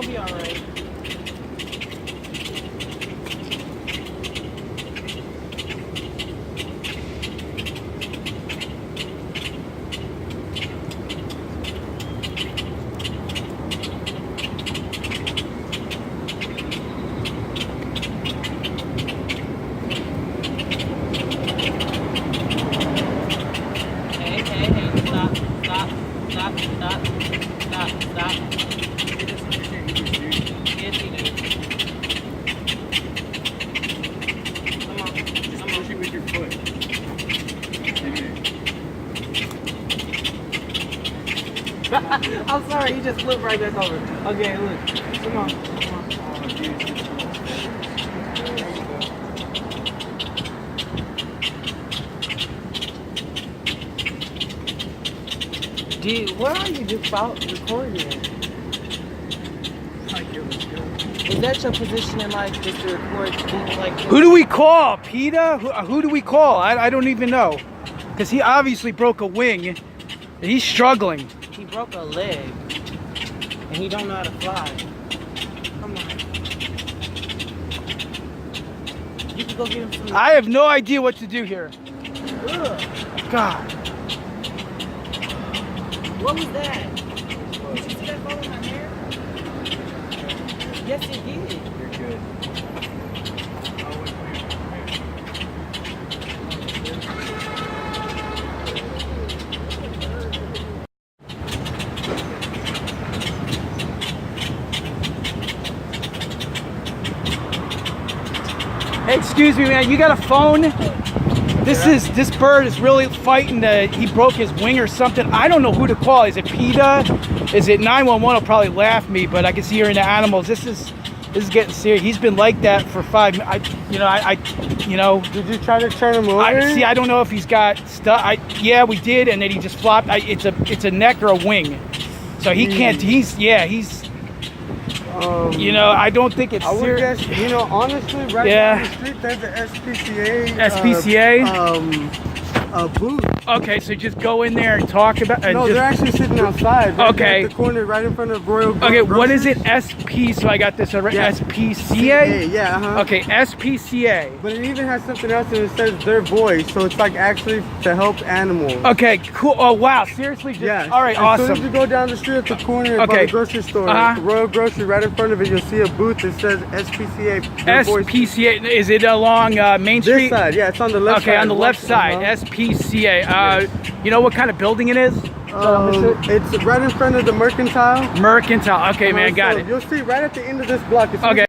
gonna be alright. I'm sorry, you just flipped right back over. Okay, look. Come on. Come on. Dude, where are you just recording? Is that your position in life, just to record things like this? Who do we call? PETA? Who do we call? I don't even know. Because he obviously broke a wing. And he's struggling. He broke a leg. And he don't know how to fly. Come on. You can go get him some... I have no idea what to do here. Ugh. God. What was that? Did you see that fall in my hair? Yes, it did. You're good. Hey, excuse me, man. You got a phone? This bird is really fighting. He broke his wing or something. I don't know who to call. Is it PETA? Is it 911? Will probably laugh at me, but I can see here in the animals. This is getting serious. He's been like that for 5 minutes. Did you try to turn him over? I don't know if he's got stuff. Yeah, we did, and then he just flopped. It's a neck or a wing, so he can't. He's. I don't think it's I would serious. guess, honestly, right down the street, there's an SPCA. Booth. Okay, so just go in there and talk about. No, they're actually sitting outside. Right Okay. At the corner, right in front of Royal. Okay, what is Groceries. it? SP. So I got this right. Yeah. SPCA. Yeah. Okay, SPCA. But it even has something else, and it says their voice, so it's like actually to help animals. Okay, cool. Oh wow, seriously? Yeah. All right, As soon as awesome. you go down the street at the corner by Okay. the grocery store, Royal Grocery, right in front of it, you'll see a booth that says SPCA. Their voice. SPCA. Is it along Main This Street? side, yeah, it's on the left side. Okay, on the left side. SPCA. You know what kind of building it is? It's right in front of the Mercantile. Mercantile. Okay, man, got So it. You'll see right at the end of this block. Okay.